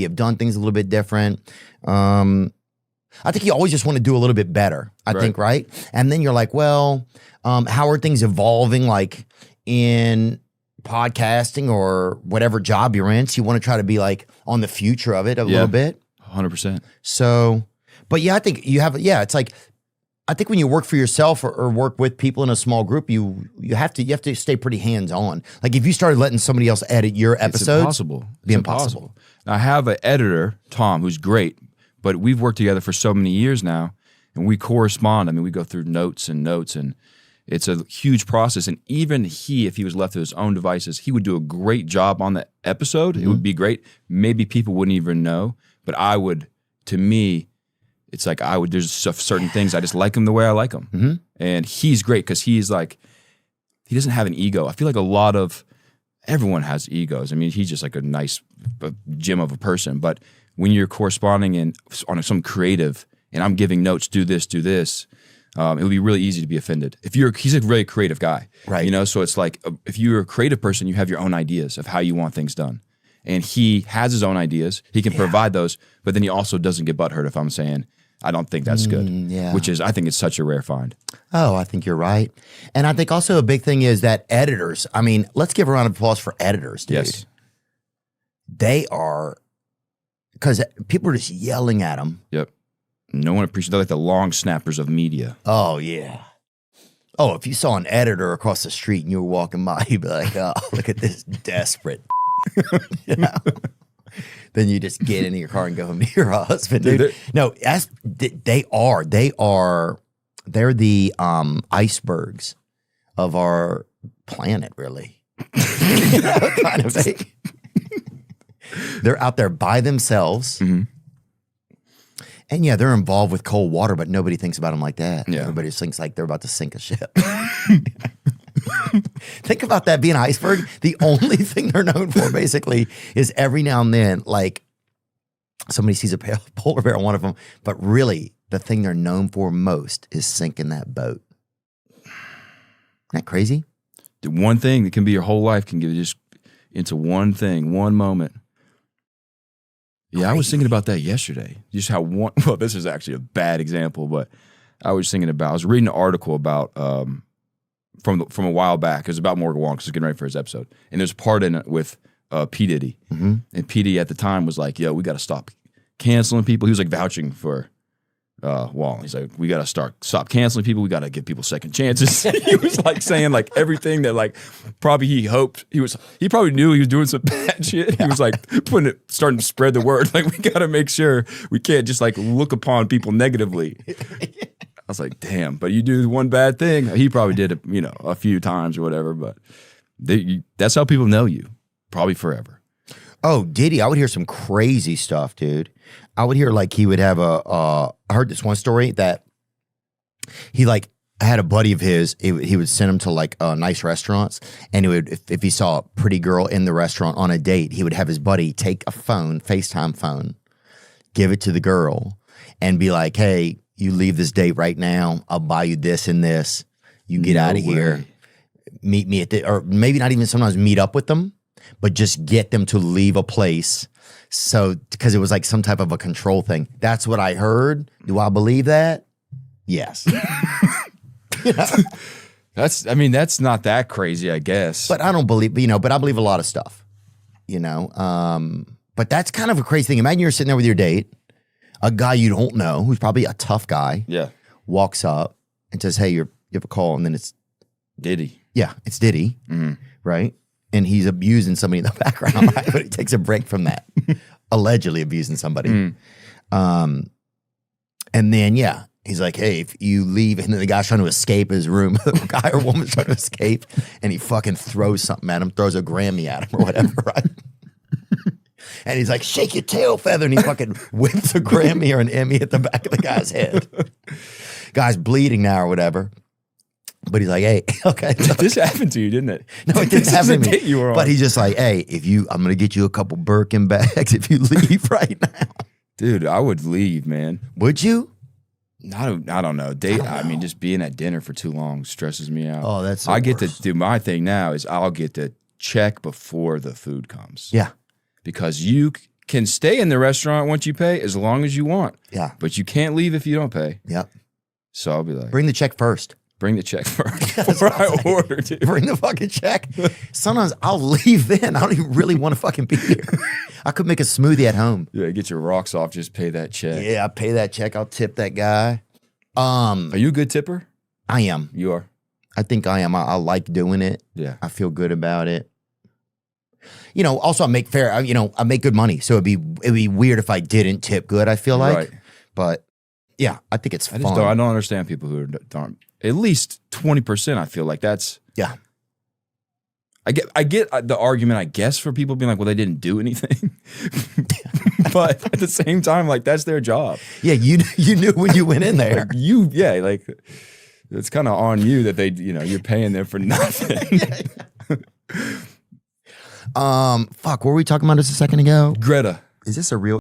You have done things a little bit different. I think you always just want to do a little bit better, I think, right? And then you're like, well, how are things evolving like in podcasting or whatever job you're in? So you want to try to be like on the future of it a little bit. 100%. So, but yeah, I think you have, it's like, I think when you work for yourself or work with people in a small group, you have to stay pretty hands-on. Like if you started letting somebody else edit your episodes, it's impossible. It's impossible. Now, I have an editor, Tom, who's great, but we've worked together for so many years now, and we correspond. I mean, we go through notes, and it's a huge process. And even if he was left to his own devices, he would do a great job on the episode. It would be great. Maybe people wouldn't even know, but to me, it's like there's certain things, I just like him the way I like him. And he's great because he doesn't have an ego. I feel like everyone has egos. I mean, he's just like a nice gem of a person, but when you're corresponding on some creative and I'm giving notes, do this, it would be really easy to be offended. He's a really creative guy, right? You know, so it's like if you're a creative person, you have your own ideas of how you want things done, and he has his own ideas. He can provide those, but then he also doesn't get butthurt if I'm saying I don't think that's good. Which is, I think it's such a rare find. Oh, I think you're right, and I think also a big thing is that editors. I mean, let's give a round of applause for editors, dude. Yes, they are. Because people are just yelling at them. Yep. No one appreciates. They're like the long snappers of media. Oh, yeah. Oh, if you saw an editor across the street and you were walking by, you'd be like, oh, look at this desperate. You know? Then you just get into your car and go home to your husband. Dude. No, they're the icebergs of our planet, really. You know, kind of thing. They're out there by themselves. And yeah, they're involved with cold water, but nobody thinks about them like that. Yeah. Everybody just thinks like they're about to sink a ship. Think about that being an iceberg. The only thing they're known for basically is every now and then, like somebody sees a polar bear on one of them, but really the thing they're known for most is sinking that boat. Isn't that crazy? The one thing that can be your whole life can give you just into one thing, one moment. Yeah, I was thinking about that yesterday. Just how well, this is actually a bad example, but I was reading an article about, from a while back. It was about Morgan Wallen because he was getting ready for his episode. And there's a part in it with P. Diddy. And P. Diddy at the time was like, yo, we got to stop canceling people. He was like vouching for Wallen. He's like, we got to stop canceling people. We got to give people second chances. He was like saying like everything that like probably he hoped he probably knew he was doing some bad shit. He was like starting to spread the word. Like we got to make sure we can't just like look upon people negatively. I was like, damn, but you do one bad thing. He probably did it, a few times or whatever, but that's how people know you, probably forever. Oh, Diddy, I would hear some crazy stuff, dude. I would hear like he would have I heard this one story that he like had a buddy of his, he would send him to like nice restaurants, and if he saw a pretty girl in the restaurant on a date, he would have his buddy take a FaceTime phone, give it to the girl, and be like, hey, you leave this date right now, I'll buy you this and this, you get out of here, meet me at or maybe not even sometimes meet up with them, but just get them to leave a place. So, because it was like some type of a control thing. That's what I heard. Do I believe that? Yes. That's not that crazy, I guess. But I don't believe, but I believe a lot of stuff, But that's kind of a crazy thing. Imagine you're sitting there with your date, a guy you don't know, who's probably a tough guy, walks up and says, hey, you have a call, and then it's Diddy. Yeah, it's Diddy, right? And he's abusing somebody in the background, right? But he takes a break from that, allegedly abusing somebody. And then, he's like, hey, if you leave, and then the guy's trying to escape his room, the guy or woman's trying to escape, and he fucking throws something at him, throws a Grammy at him or whatever, right? And he's like, shake your tail feather, and he fucking whips a Grammy or an Emmy at the back of the guy's head. Guy's bleeding now or whatever. But he's like, hey, okay. This happened to you, didn't it? No, it didn't happen to me. You were on. But he's just like, hey, I'm going to get you a couple Birkin bags if you leave right now. Dude, I would leave, man. Would you? I don't know. I mean, just being at dinner for too long stresses me out. Oh, that's I get to do my thing now is I'll get to check before the food comes. Yeah. Because you can stay in the restaurant once you pay as long as you want. Yeah. But you can't leave if you don't pay. Yep. So I'll be like, Bring the check first. bring the check first before I order, dude. Bring the fucking check. Sometimes I'll leave then. I don't even really want to fucking be here. I could make a smoothie at home. Yeah, get your rocks off. Just pay that check. Yeah, I pay that check. I'll tip that guy. Are you a good tipper? I am. You are. I think I am. I like doing it. Yeah. I feel good about it. You know, also I make fair. I make good money, so it'd be weird if I didn't tip good. I feel like, Right. But yeah, I think it's fun. I don't understand people who aren't at least 20%. I feel like that's Yeah. I get the argument, I guess, for people being like, well, they didn't do anything. But at the same time, like, that's their job. Yeah, you knew when you went in there. Like, it's kind of on you that you're paying them for nothing. Fuck, what were we talking about just a second ago? Greta. Is this a real